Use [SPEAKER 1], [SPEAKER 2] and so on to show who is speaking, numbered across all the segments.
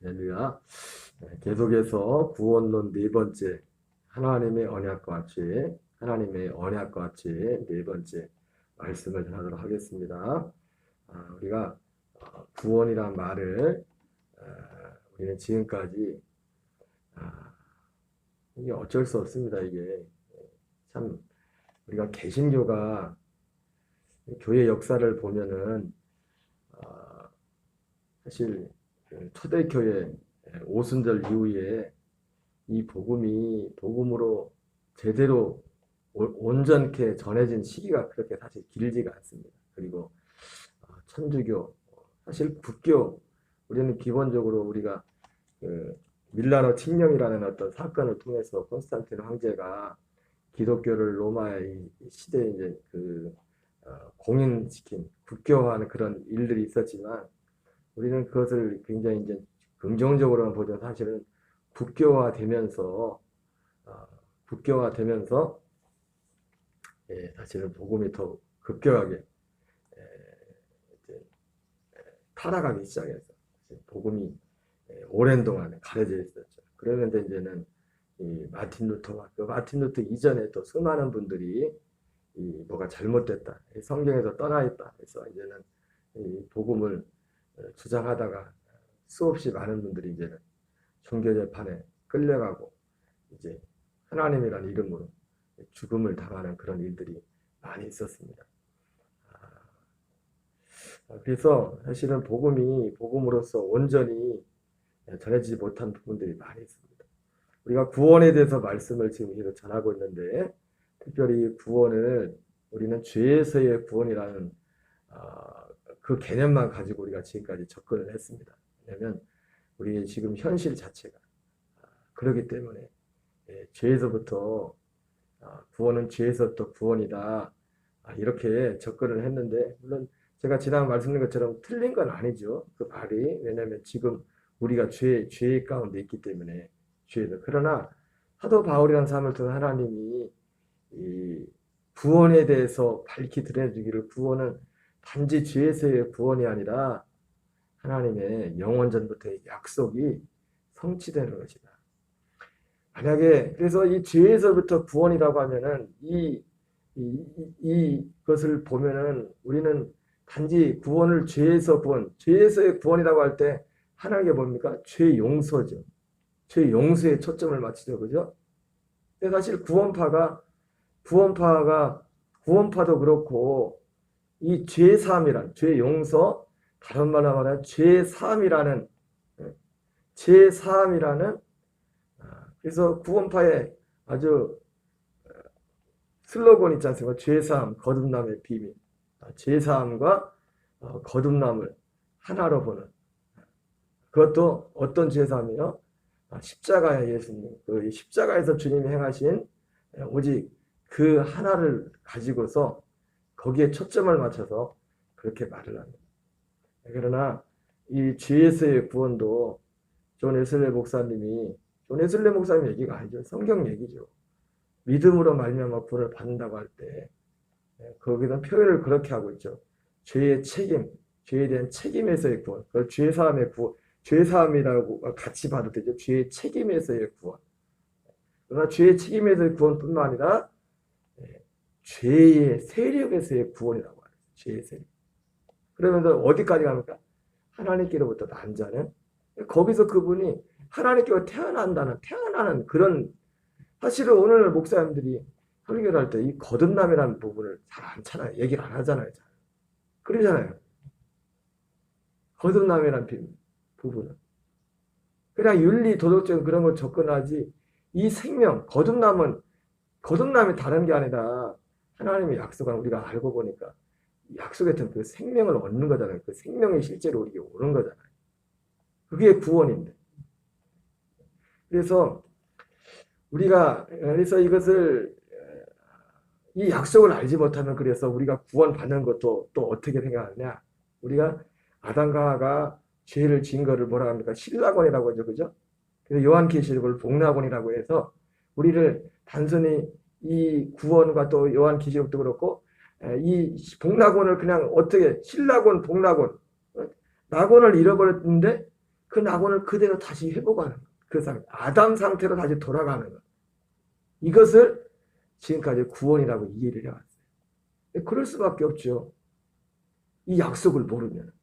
[SPEAKER 1] 할렐루야. 계속해서 구원론 네 번째, 하나님의 언약과 죄 네 번째 말씀을 전하도록 하겠습니다. 우리가 구원이란 말을 우리는 지금까지 이게 어쩔 수 없습니다. 이게 참 우리가 개신교가 교회 역사를 보면은 사실 그 초대교회 오순절 이후에 이 복음으로 제대로 온전케 전해진 시기가 그렇게 사실 길지가 않습니다. 그리고 천주교, 사실 국교, 우리는 기본적으로 우리가 그 밀라노 칙령이라는 어떤 사건을 통해서 콘스탄틴 황제가 기독교를 로마의 시대에 이제 공인시킨 국교화하는 그런 일들이 있었지만 우리는 그것을 굉장히 이제 긍정적으로만 보죠. 사실은 국교화되면서 어, 국교화되면서 사실은 복음이 더 급격하게 이제 타락하기 시작해서 복음이 오랜 동안 가려져 있었죠. 그러는데 이제는 이 마틴 루터 이전에 또 수많은 분들이 이 뭐가 잘못됐다, 성경에서 떠나 있다 해서 이제는 이 복음을 주장하다가 수없이 많은 분들이 이제는 종교재판에 끌려가고 이제 하나님이라는 이름으로 죽음을 당하는 그런 일들이 많이 있었습니다. 그래서 사실은 복음으로서 온전히 전해지지 못한 부분들이 많이 있습니다. 우리가 구원에 대해서 말씀을 지금 계속 전하고 있는데 특별히 구원을 우리는 죄에서의 구원이라는 그 개념만 가지고 우리가 지금까지 접근을 했습니다. 왜냐하면 우리의 지금 현실 자체가 그렇기 때문에 죄에서부터 구원은 죄에서부터 구원이다 이렇게 접근을 했는데 물론 제가 지난 말씀드린 것처럼 틀린 건 아니죠. 그 말이 왜냐하면 지금 우리가 죄 가운데 있기 때문에 죄에서 그러나 사도 바울이라는 사람을 통해 하나님이 이 구원에 대해서 밝히 드러내주기를 구원은 단지 죄에서의 구원이 아니라 하나님의 영원전부터의 약속이 성취되는 것이다. 만약에 그래서 이 죄에서부터 구원이라고 하면은 이것을 보면은 우리는 단지 구원을 죄에서의 구원이라고 할 때 하나님께 뭡니까? 죄 용서죠. 죄 용서에 초점을 맞추죠, 그죠? 근데 사실 구원파도 그렇고 이 죄사함이란 죄 용서 다른 말로 말하면 죄사함이라는 그래서 구원파의 아주 슬로건 있지 않습니까? 죄사함, 거듭남의 비밀. 죄사함과 거듭남을 하나로 보는 그것도 어떤 죄사함이요? 십자가의 예수님. 그 십자가에서 주님이 행하신 오직 그 하나를 가지고서 거기에 초점을 맞춰서 그렇게 말을 합니다. 그러나 이 죄에서의 구원도 존 웨슬레 목사님 얘기가 아니죠. 성경 얘기죠. 믿음으로 말미암아 구원을 받는다고 할 때 거기다 표현을 그렇게 하고 있죠. 죄의 책임, 죄에 대한 책임에서의 구원. 그걸 죄사함이라고 같이 봐도 되죠. 죄의 책임에서의 구원. 그러나 죄의 책임에서의 구원뿐만 아니라 죄의 세력에서의 구원이라고 하죠. 죄의 세력. 그러면서 어디까지 갑니까? 하나님께로부터 난 자는 거기서 그분이 하나님께로 태어나는 그런 사실은 오늘 목사님들이 설교를 할 때 이 거듭남이라는 부분을 잘 안 찾아요. 얘기를 안 하잖아요. 잘. 그러잖아요. 거듭남이라는 부분은. 그냥 윤리, 도덕적인 그런 걸 접근하지 이 생명, 거듭남이 다른 게 아니라 하나님의 약속은 우리가 알고 보니까 약속했던 그 생명을 얻는 거잖아요. 그 생명이 실제로 우리에게 오는 거잖아요. 그게 구원인데. 그래서 이것을 이 약속을 알지 못하면 그래서 우리가 구원받는 것도 또 어떻게 생각하느냐. 우리가 아담과 하와가 죄를 지은 거를 뭐라 합니까? 신라곤이라고 하죠. 그죠? 그래서 요한계시록을 복락곤이라고 해서 우리를 단순히 이 구원과 또 요한계시록도 그렇고 이 복락곤을 그냥 어떻게 신라곤, 복락곤 낙원을 잃어버렸는데 그 낙원을 그대로 다시 회복하는 것. 그 상태, 아담 상태로 다시 돌아가는 것. 이것을 지금까지 구원이라고 이해를 해왔어요. 그럴 수밖에 없죠. 이 약속을 모르면.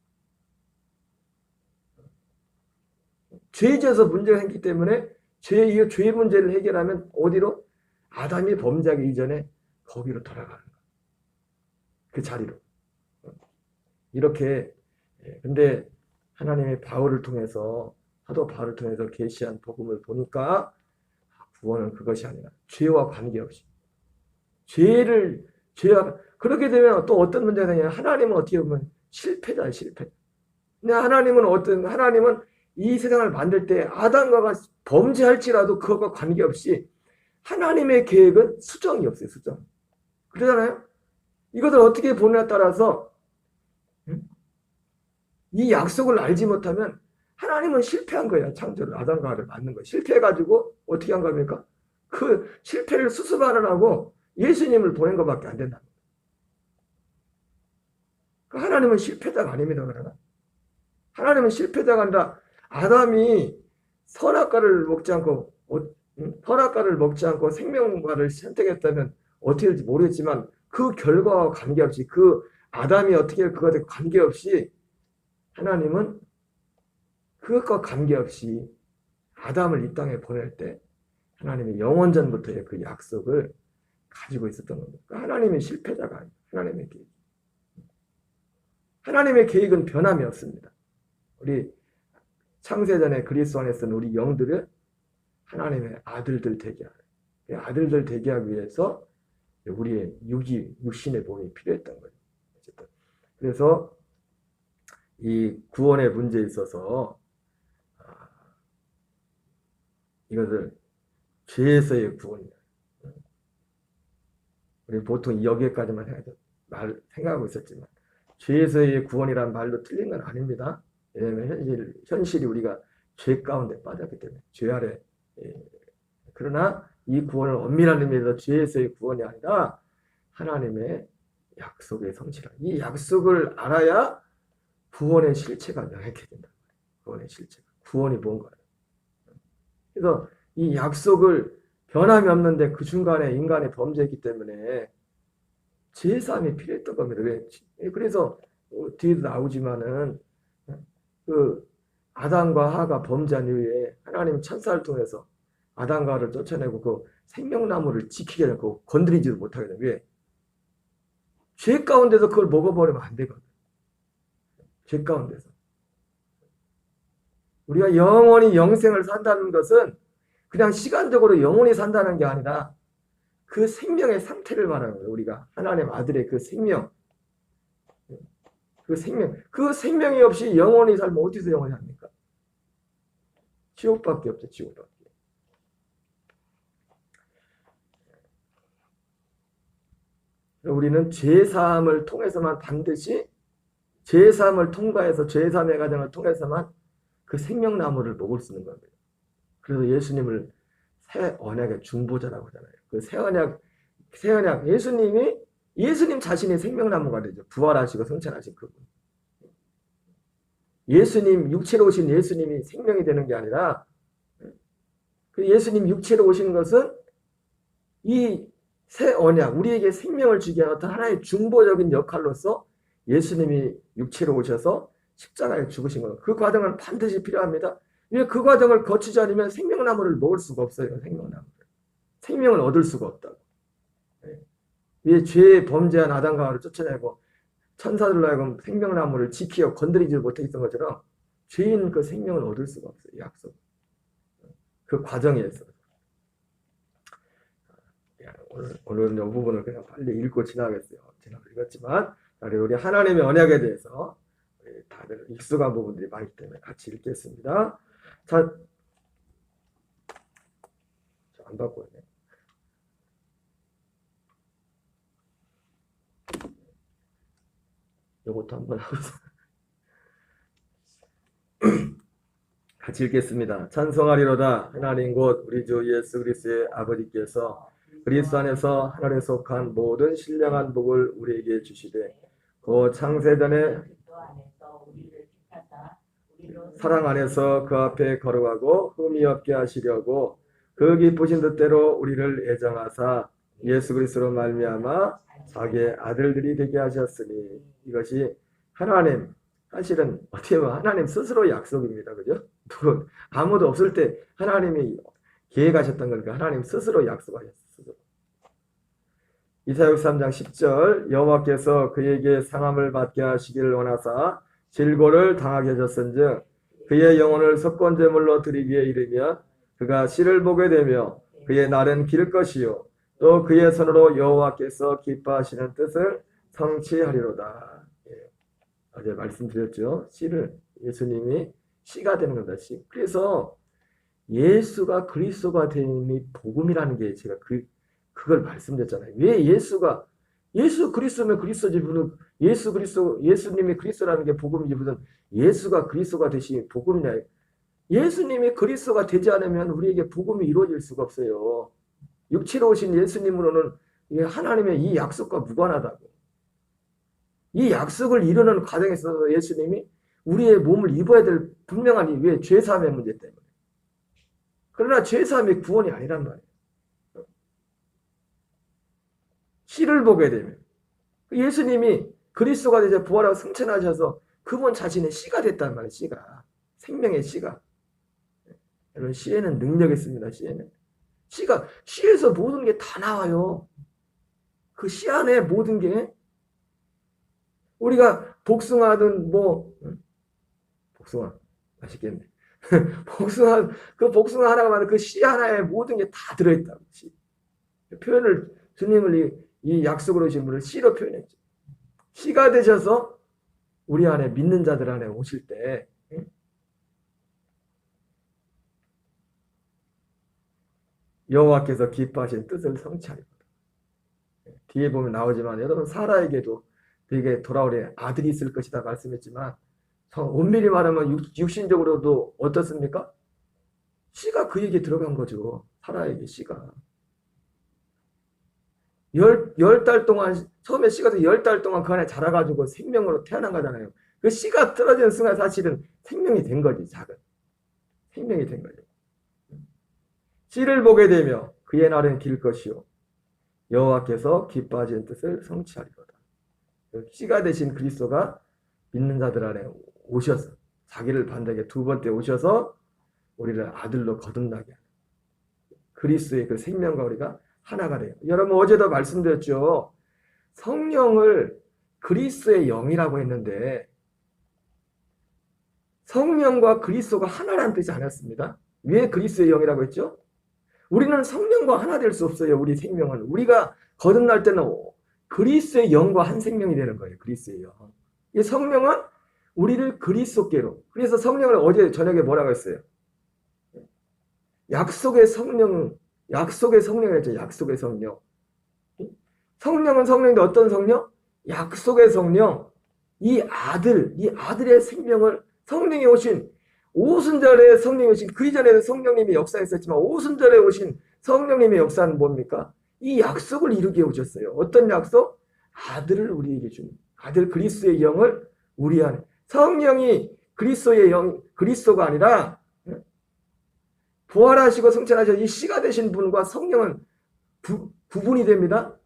[SPEAKER 1] 죄에서 문제가 생기기 때문에 죄 문제를 해결하면 어디로? 아담이 범죄하기 이전에 거기로 돌아가는 거예요. 그 자리로. 이렇게. 근데 하나님의 바울을 통해서, 사도 바울을 통해서 계시한 복음을 보니까 구원은 그것이 아니라 죄와 관계없이 죄와 그렇게 되면 또 어떤 문제가 되냐? 하나님은 어떻게 보면 실패다, 실패. 근데 하나님은 이 세상을 만들 때 아담과 범죄할지라도 그것과 관계없이 하나님의 계획은 수정이 없어요, 수정. 그러잖아요? 이것을 어떻게 보느냐에 따라서 이 약속을 알지 못하면 하나님은 실패한 거예요. 창조를, 아담과 하와를 만든 거예요. 실패해가지고 어떻게 한 겁니까? 그 실패를 수습하느라고 예수님을 보낸 것밖에 안 된다. 하나님은 실패자가 아닙니다. 그러나 하나님은 실패자가 아니라 아담이 선악과를 먹지 않고 생명과를 선택했다면 어떻게 될지 모르겠지만 그 결과와 관계없이 그 아담이 어떻게 그것에 관계없이 하나님은 그것과 관계없이 아담을 이 땅에 보낼 때 하나님이 영원전부터의 그 약속을 가지고 있었던 겁니다. 하나님의 실패자가 아니에요. 하나님의 계획. 하나님의 계획은 변함이 없습니다. 우리 창세전에 그리스도 안에 쓴 우리 영들을 하나님의 아들들 되게 하는, 아들들 되게 하기 위해서 우리의 육신의 몸이 필요했던 거예요. 그래서 이 구원의 문제에 있어서 이것을 죄에서의 구원이다. 우리 보통 여기까지만 생각하고 있었지만 죄에서의 구원이라는 말도 틀린 건 아닙니다. 왜냐하면 현실이 우리가 죄 가운데 빠졌기 때문에 죄 아래. 그러나 이 구원을 엄밀한 의미에서 죄에서의 구원이 아니라 하나님의 약속의 성취라. 이 약속을 알아야 구원의 실체가 명확해야 된다. 구원의 실체가. 구원이 뭔가요? 그래서 이 약속을 변함이 없는데 그 중간에 인간의 범죄이기 때문에 제사함이 필요했던 겁니다. 그래서 뒤에도 나오지만은 그 아담과 하가 범죄한 이후에 하나님 천사를 통해서 아담과 하를 쫓아내고 그 생명나무를 지키게 되고 건드리지도 못하게 돼요. 왜? 죄 가운데서 그걸 먹어버리면 안 되거든. 죄 가운데서. 우리가 영원히 영생을 산다는 것은 그냥 시간적으로 영원히 산다는 게 아니라 그 생명의 상태를 말하는 거예요. 우리가 하나님 아들의 그 생명. 그 생명이 없이 영원히 살면 어디서 영원히 삽니까? 지옥밖에 없죠. 지옥밖에. 우리는 죄사함을 통해서만 반드시 죄사함을 통과해서 죄사함의 과정을 통해서만 그 생명나무를 먹을 수 있는 겁니다. 그래서 예수님을 새 언약의 중보자라고 하잖아요. 그 새 언약 예수님 자신이 생명나무가 되죠. 부활하시고 승천하신 그분. 예수님 육체로 오신 예수님이 생명이 되는 게 아니라 그 예수님 육체로 오신 것은 이 새 언약, 우리에게 생명을 주기 위한 어떤 하나의 중보적인 역할로서 예수님이 육체로 오셔서 십자가에 죽으신 거예요. 그 과정은 반드시 필요합니다. 왜 그 과정을 거치지 않으면 생명나무를 먹을 수가 없어요. 생명을 얻을 수가 없다고. 왜 죄에 범죄한 아담과 하와를 쫓아내고 천사들로 하여금 생명나무를 지키어 건드리지 못했던 것처럼 죄인 그 생명을 얻을 수가 없어요. 약속. 그 과정에서. 오늘은 이 부분을 그냥 빨리 읽고 지나가겠어요. 지나가 읽었지만 우리 하나님의 언약에 대해서 다들 익숙한 부분들이 많기 때문에 같이 읽겠습니다. 자, 안 바꿔야 돼. 이것도 한번 하고서 같이 읽겠습니다. 찬송하리로다. 하나님 곧 우리 주 예수 그리스도의 아버지께서 그리스도 안에서 하늘에 속한 모든 신령한 복을 우리에게 주시되 그 창세전에 사랑 안에서 그 앞에 걸어가고 흠이 없게 하시려고 그 기쁘신 뜻대로 우리를 애정하사 예수 그리스도로 말미암아 자기의 아들들이 되게 하셨으니 이것이 하나님 사실은 어떻게 보면 하나님 스스로 약속입니다. 그죠? 누구 아무도 없을 때 하나님이 계획하셨던 거니까 하나님 스스로 약속하셨어요. 이사야 63장 10절 여호와께서 그에게 상함을 받게 하시기를 원하사 질고를 당하게 하셨은즉 그의 영혼을 석권제물로 드리기에 이르며 그가 씨를 보게 되며 그의 날은 길 것이요 또 그의 손으로 여호와께서 기뻐하시는 뜻을 성취하리로다. 예. 어제 말씀드렸죠. 씨를 예수님이 씨가 되는 겁니다. 씨. 그래서 예수가 그리스도가 됨이 복음이라는 게 제가 그걸 말씀드렸잖아요. 왜 예수 그리스도면 그리스도지 무슨 예수님이 그리스도라는 게 복음이지 무슨 예수가 그리스도가 되시 복음이냐. 예수님이 그리스도가 되지 않으면 우리에게 복음이 이루어질 수가 없어요. 육체로 오신 예수님으로는 하나님의 이 약속과 무관하다고. 이 약속을 이루는 과정에 있어서 예수님이 우리의 몸을 입어야 될 분명한 왜 죄사함의 문제 때문에. 그러나 죄사함이 구원이 아니란 말이에요. 씨를 보게 되면 예수님이 그리스도가 되자 부활하고 승천하셔서 그분 자신의 씨가 됐단 말이에요. 씨가. 생명의 씨가. 여러분 씨에는 능력이 있습니다. 씨에서 모든 게 다 나와요. 그 씨 안에 모든 게 우리가 복숭아든 복숭아 맛있겠네. 복숭아 하나가 많은 그 씨 하나에 모든 게 다 들어있다고. 표현을 주님을 이 약속으로 오신 분을 씨로 표현했죠. 씨가 되셔서 우리 안에 믿는 자들 안에 오실 때 여호와께서 기뻐하신 뜻을 성취하리로다. 뒤에 보면 나오지만 여러분 사라에게도 되게 돌아오래 아들이 있을 것이다 말씀했지만 엄밀히 말하면 육신적으로도 어떻습니까? 씨가 그에게 들어간 거죠. 사라에게 씨가. 10달 동안 처음에 씨가 10달 동안 그 안에 자라가지고 생명으로 태어난 거잖아요. 그 씨가 떨어지는 순간 사실은 생명이 된 거지. 작은 생명이 된 거죠. 씨를 보게 되며 그의 날은 길 것이요 여호와께서 기뻐하시는 뜻을 성취하리로다. 씨가 되신 그리스도가 믿는 자들 안에 오셔서 자기를 반대하게 두 번째 오셔서 우리를 아들로 거듭나게 하는 그리스도의 그 생명과 우리가 하나가 돼요. 여러분 어제도 말씀드렸죠. 성령을 그리스도의 영이라고 했는데 성령과 그리스도가 하나라는 뜻이 아니었습니다. 왜 그리스도의 영이라고 했죠? 우리는 성령과 하나 될 수 없어요. 우리 생명은. 우리가 거듭날 때는 그리스도의 영과 한 생명이 되는 거예요. 그리스도의 영. 이 성령은 우리를 그리스도께로. 그래서 성령을 어제 저녁에 뭐라고 했어요? 약속의 성령이었죠. 약속의 성령. 성령은 성령인데 어떤 성령? 약속의 성령. 이 아들의 생명을 성령이 오신 오순절에 성령이 오신 그 이전에도 성령님이 역사했었지만 오순절에 오신 성령님의 역사는 뭡니까? 이 약속을 이루게 오셨어요. 어떤 약속? 아들을 우리에게 주는 아들 그리스도의 영을 우리 안에 성령이 그리스도의 영 그리스도가 아니라 부활하시고 승천하셔서 이 씨가 되신 분과 성령은 구분이 됩니다.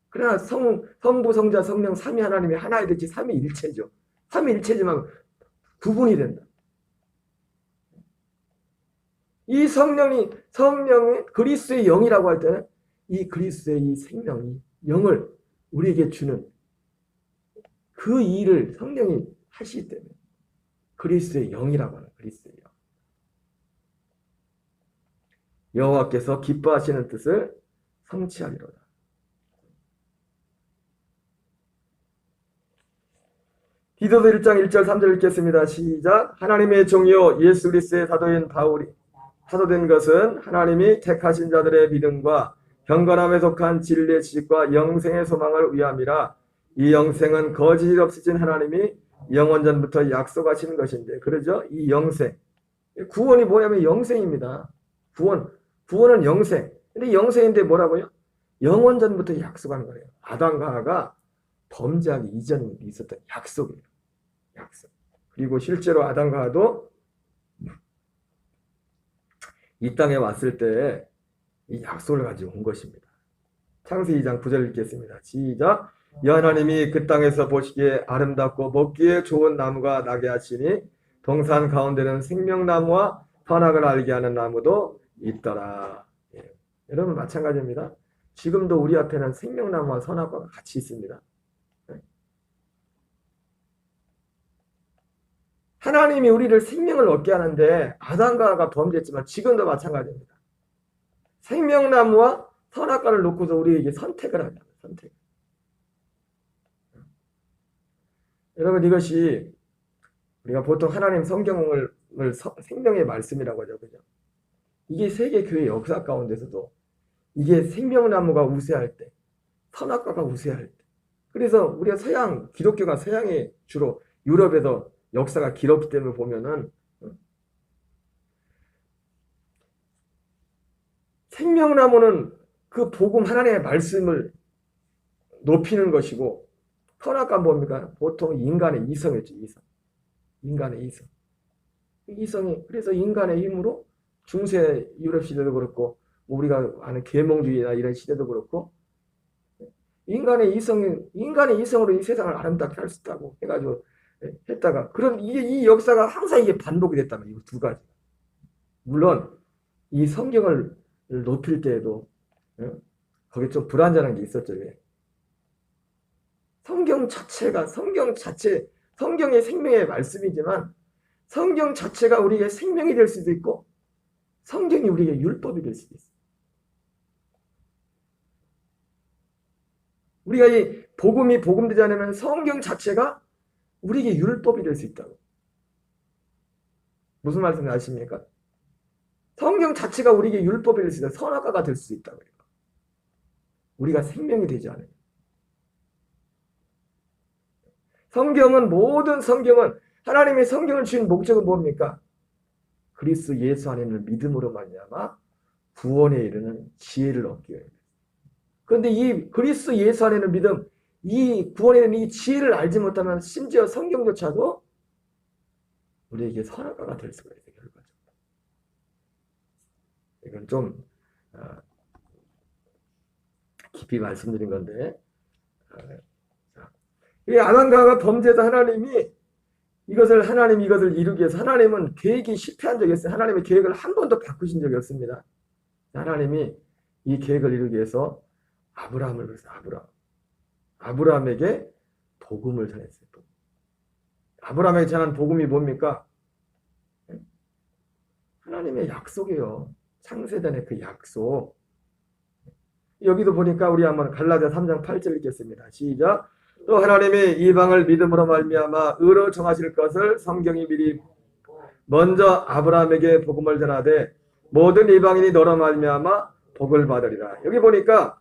[SPEAKER 1] 그러나 성부 성자 성령 삼위 하나님이 하나의 되지 삼위일체죠. 삼위일체지만 구분이 된다. 이 성령이 그리스도의 영이라고 할 때는 이 그리스도의 이 생명이 영을 우리에게 주는 그 일을 성령이 하시기 때문에 그리스도의 영이라고 하는 그리스도의 영. 여호와께서 기뻐하시는 뜻을 성취하리로다. 디도서 1장 1절 3절 읽겠습니다. 시작. 하나님의 종이요 예수 그리스도의 사도인 바울이 사도된 것은 하나님이 택하신 자들의 믿음과 경건함에 속한 진리의 지식과 영생의 소망을 위함이라. 이 영생은 거짓이 없으신 하나님이 영원전부터 약속하시는 것인데 그러죠? 이 영생. 구원이 뭐냐면 영생입니다. 구원은 영생. 근데 영생인데 뭐라고요? 영원전부터 약속한 거예요. 아담과 하와가 범죄하기 이전에 있었던 약속이에요. 약속. 그리고 실제로 아담과 하와도 이 땅에 왔을 때 이 약속을 가지고 온 것입니다. 창세기 2장 9절 읽겠습니다. 시작. 여 하나님이 그 땅에서 보시기에 아름답고 먹기에 좋은 나무가 나게 하시니 동산 가운데는 생명나무와 선악을 알게 하는 나무도 있더라. 예. 여러분 마찬가지입니다. 지금도 우리 앞에는 생명나무와 선악과가 같이 있습니다. 예. 하나님이 우리를 생명을 얻게 하는데 아담과 하와가 범죄했지만 지금도 마찬가지입니다. 생명나무와 선악과를 놓고서 우리에게 선택을 합니다. 선택. 여러분 이것이 우리가 보통 하나님 성경을 생명의 말씀이라고 하죠. 그죠? 이게 세계 교회 역사 가운데서도 이게 생명나무가 우세할 때, 선악과가 우세할 때. 그래서 우리가 기독교가 서양에 주로 유럽에서 역사가 길었기 때문에 보면은 생명나무는 그 복음 하나님의 말씀을 높이는 것이고 선악과는 뭡니까? 보통 인간의 이성이었죠. 인간의 이성. 이성이 그래서 인간의 힘으로 중세 유럽 시대도 그렇고 우리가 아는 계몽주의나 이런 시대도 그렇고 인간의 이성으로 이 세상을 아름답게 할 수 있다고 해가지고 했다가 그런 이 역사가 항상 이게 반복이 됐다면 이 두 가지. 물론 이 성경을 높일 때에도 거기 좀 불완전한 게 있었죠. 성경 자체가 성경의 생명의 말씀이지만 성경 자체가 우리에게 생명이 될 수도 있고 성경이 우리에게 율법이 될 수도 있어요. 우리가 이 복음이 복음되지 않으면 성경 자체가 우리에게 율법이 될 수 있다고. 무슨 말씀인지 아십니까? 성경 자체가 우리에게 율법이 될 수 있다. 선악과가 될 수 있다고. 우리가 생명이 되지 않아요. 모든 성경은 하나님의 성경을 주신 목적은 뭡니까? 그리스도 예수 안에 있는 믿음으로 말미암아 구원에 이르는 지혜를 얻기 위해. 그런데 이 그리스도 예수 안에 있는 믿음, 이 구원에 이르는 이 지혜를 알지 못하면 심지어 성경조차도 우리에게 선악과가 될 수가 있어요. 결과적으로. 이건 좀 깊이 말씀드린 건데 이 아담과 하와가 범죄해서 하나님이 이것을 이루기 위해서 하나님은 계획이 실패한 적이 없어요. 하나님의 계획을 한 번도 바꾸신 적이 없습니다. 하나님이 이 계획을 이루기 위해서 아브라함을 불러서 아브라함에게 복음을 전했어요. 아브라함에게 전한 복음이 뭡니까? 하나님의 약속이에요. 창세전의 그 약속. 여기도 보니까 우리 한번 갈라디아 3장 8절 읽겠습니다. 시작. 또 하나님이 이방을 믿음으로 말미암아 의로 정하실 것을 성경이 미리 먼저 아브라함에게 복음을 전하되 모든 이방인이 너로 말미암아 복을 받으리라. 여기 보니까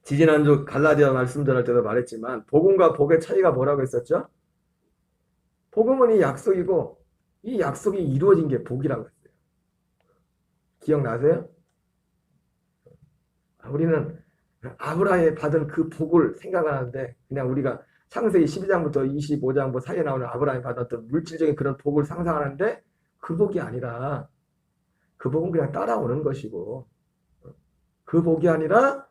[SPEAKER 1] 지난주 갈라디아 말씀 전할 때도 말했지만 복음과 복의 차이가 뭐라고 했었죠? 복음은 이 약속이고 이 약속이 이루어진 게 복이라고 했어요. 기억나세요? 우리는 아브라함이 받은 그 복을 생각하는데 그냥 우리가 창세기 12장부터 25장 사이에 나오는 아브라함이 받았던 물질적인 그런 복을 상상하는데 그 복이 아니라 그 복은 그냥 따라오는 것이고 그 복이 아니라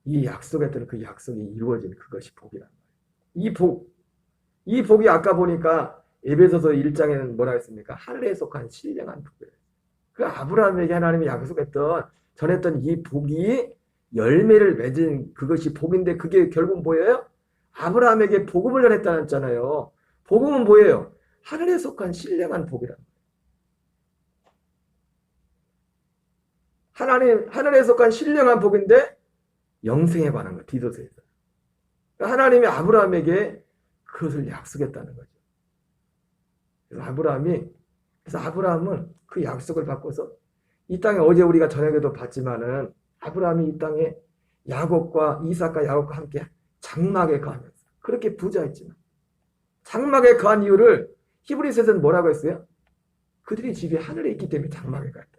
[SPEAKER 1] 이 약속했던 그 약속이 이루어진 그것이 복이란 말이에요. 이 복이 아까 보니까 에베소서 1장에는 뭐라 했습니까? 하늘에 속한 신령한 복이에요. 그 아브라함에게 하나님이 전했던 이 복이 열매를 맺은 그것이 복인데 그게 결국 뭐예요? 아브라함에게 복음을 전했다는 했잖아요. 복음은 뭐예요? 하늘에 속한 신령한 복이란 말이에요. 하늘에 속한 신령한 복인데 영생에 관한 거, 디도서에서. 하나님이 아브라함에게 그것을 약속했다는 거죠. 그래서 아브라함은 그 약속을 받고서 이 땅에 어제 우리가 저녁에도 봤지만은 아브라함이 이 땅에 이삭과 야곱과 함께 장막에 거하면서 그렇게 부자였지만 장막에 거한 이유를 히브리서에서는 뭐라고 했어요? 그들의 집이 하늘에 있기 때문에 장막에 거했다.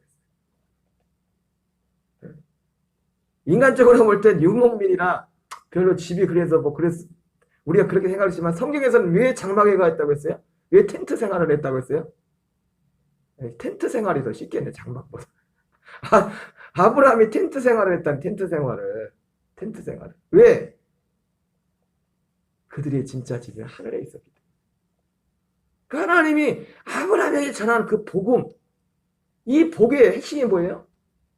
[SPEAKER 1] 인간적으로 볼 땐 유목민이나 별로 집이 그래서 우리가 그렇게 생각했지만 성경에서는 왜 장막에가 있다고 했어요? 왜 텐트 생활을 했다고 했어요? 텐트 생활이 더 쉽겠네, 장막보다. 아브라함이 텐트 생활을 했다는 텐트 생활을. 왜? 그들의 진짜 집은 하늘에 있었기 때문에. 그 하나님이 아브라함에게 전한 그 복음, 이 복의 핵심이 뭐예요?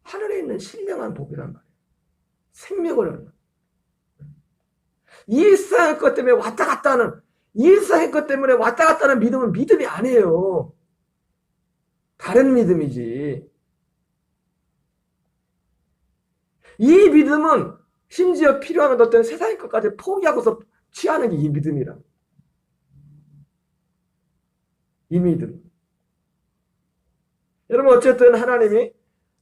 [SPEAKER 1] 하늘에 있는 신령한 복이란 말이에요. 생명을 얻는. 이 세상의 것 때문에 왔다 갔다 하는, 이 세상의 것 때문에 왔다 갔다 하는 믿음은 믿음이 아니에요. 다른 믿음이지. 이 믿음은 심지어 필요하면 어떤 세상의 것까지 포기하고서 취하는 게 이 믿음이라. 이 믿음. 여러분 어쨌든 하나님이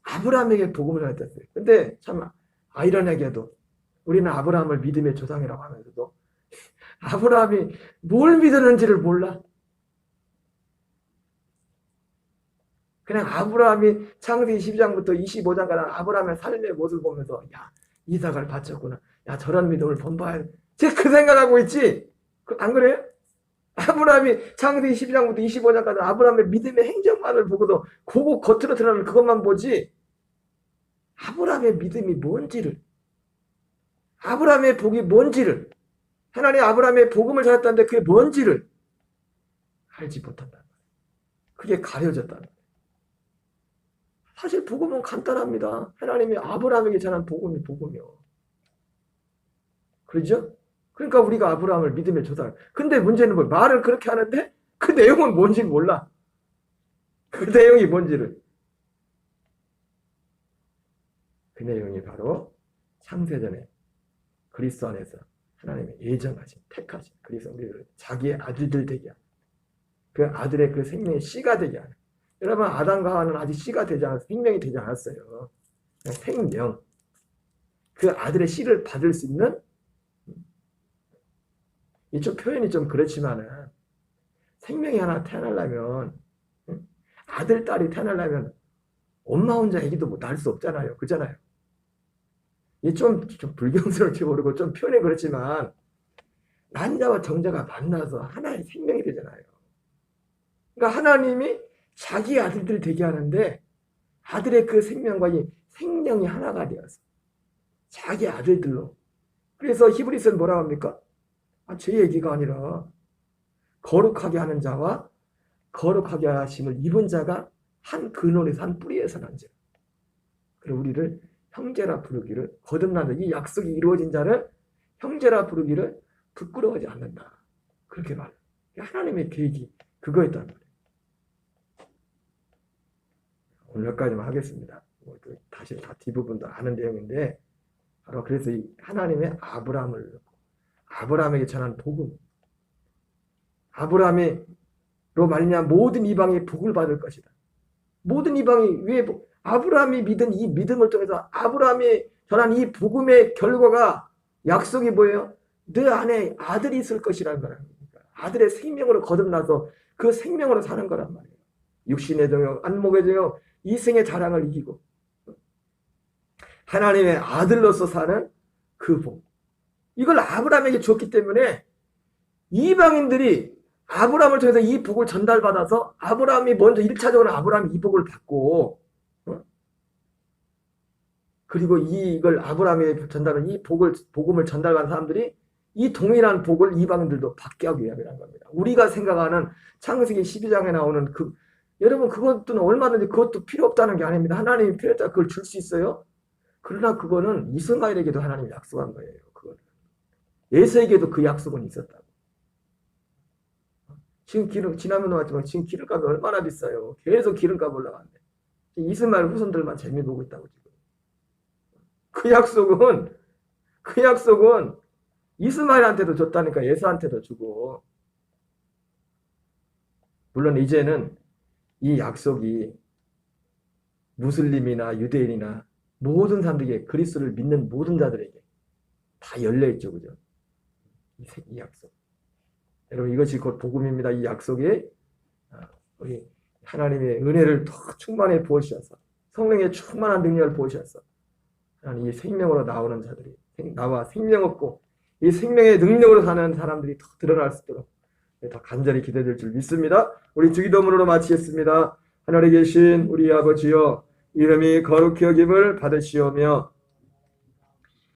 [SPEAKER 1] 아브라함에게 복음을 하셨어요. 근데 참 아이러니하게도 우리는 아브라함을 믿음의 조상이라고 하면서도 아브라함이 뭘 믿었는지를 몰라. 그냥 아브라함이 창세기 12장부터 25장까지 아브라함의 삶의 모습을 보면서 야, 이삭을 바쳤구나. 야, 저런 믿음을 본봐야 돼. 제가 그 생각하고 있지. 안 그래요? 아브라함이 창세기 12장부터 25장까지 아브라함의 믿음의 행적만을 보고도 그거 겉으로 드러나는 그것만 보지. 아브라함의 믿음이 뭔지를, 아브라함의 복이 뭔지를, 하나님 아브라함의 복음을 전했다는데 그게 뭔지를 알지 못한다. 그게 가려졌다. 사실 복음은 간단합니다. 하나님이 아브라함에게 전한 복음이 복음이요. 그렇죠? 그러니까 우리가 아브라함을 믿음의 조상. 근데 문제는 뭐 말을 그렇게 하는데 그 내용은 뭔지 몰라. 그 내용이 뭔지를. 그 내용이 바로 창세전에 그리스도 안에서 하나님의 예정하신, 택하신 그리스도 우리를 자기의 아들들 되게 하는, 그 아들의 그 생명의 씨가 되게 하는. 여러분 아담과 하와는 아직 씨가 되지 않았어요. 생명이 되지 않았어요. 그냥 생명. 그 아들의 씨를 받을 수 있는, 이쪽 표현이 좀 그렇지만은 생명이 하나 태어나려면, 아들 딸이 태어나려면 엄마 혼자 아기도 뭐 낳을 수 없잖아요. 그잖아요. 이게 좀 불경스러울지 모르고 좀 표현이 그렇지만 난자와 정자가 만나서 하나의 생명이 되잖아요. 그러니까 하나님이 자기 아들들 되게 하는데 아들의 그 생명과 이 생명이 하나가 되어서 자기 아들들로. 그래서 히브리서는 뭐라고 합니까? 제 얘기가 아니라 거룩하게 하는 자와 거룩하게 하심을 입은 자가 한 근원에서 한 뿌리에서 난지라. 그리고 우리를 형제라 부르기를, 거듭난 이 약속이 이루어진 자를 형제라 부르기를 부끄러워하지 않는다. 그렇게 말해요. 하나님의 계획이 그거였단 말이에요. 오늘 여기까지만 하겠습니다. 다시 다 뒷부분도 아는 내용인데, 바로 그래서 이 하나님의 아브라함에게 전한 복음, 아브라함으로 말미암아 모든 이방이 복을 받을 것이다. 모든 이방이 왜 아브라함이 믿은 이 믿음을 통해서 아브라함이 전한 이 복음의 결과가, 약속이 뭐예요? 너 안에 아들이 있을 것이라는 거라는 겁니다. 아들의 생명으로 거듭나서 그 생명으로 사는 거란 말이에요. 육신의 정욕, 안목의 정욕, 이생의 자랑을 이기고 하나님의 아들로서 사는 그 복. 이걸 아브라함에게 줬기 때문에 이방인들이 아브라함을 통해서 이 복을 전달받아서 아브라함이 먼저 1차적으로 아브라함이 이 복을 받고, 그리고 이걸 아브라함에게 전달한 이 복음을 전달받은 사람들이 이 동일한 복을 이방인들도 받게 하기 위함이라는 겁니다. 우리가 생각하는 창세기 12장에 나오는 여러분 그것도 얼마든지 그것도 필요 없다는 게 아닙니다. 하나님이 필요했다 그걸 줄 수 있어요. 그러나 그거는 이스마엘에게도 하나님이 약속한 거예요. 그거는. 에서에게도 그 약속은 있었다고. 지금 지난번 왔지만 지금 기름값이 얼마나 비싸요. 계속 기름값 올라가는데 이스마엘 후손들만 재미 보고 있다고 지금. 그 약속은 이스마엘한테도 줬다니까. 에서한테도 주고. 물론 이제는 이 약속이 무슬림이나 유대인이나 모든 사람들에게, 그리스도를 믿는 모든 자들에게 다 열려있죠. 그죠? 이 약속. 여러분 이것이 곧 복음입니다. 이 약속에 우리 하나님의 은혜를 더 충만히 부어주셔서, 성령의 충만한 능력을 부어주셔서 하나님 이 생명으로 나오는 자들이 나와 생명 없고 이 생명의 능력으로 사는 사람들이 더 드러날 수 있도록 더 간절히 기도될 줄 믿습니다. 우리 주기도문으로 마치겠습니다. 하늘에 계신 우리 아버지여, 이름이 거룩히 여김을 받으시오며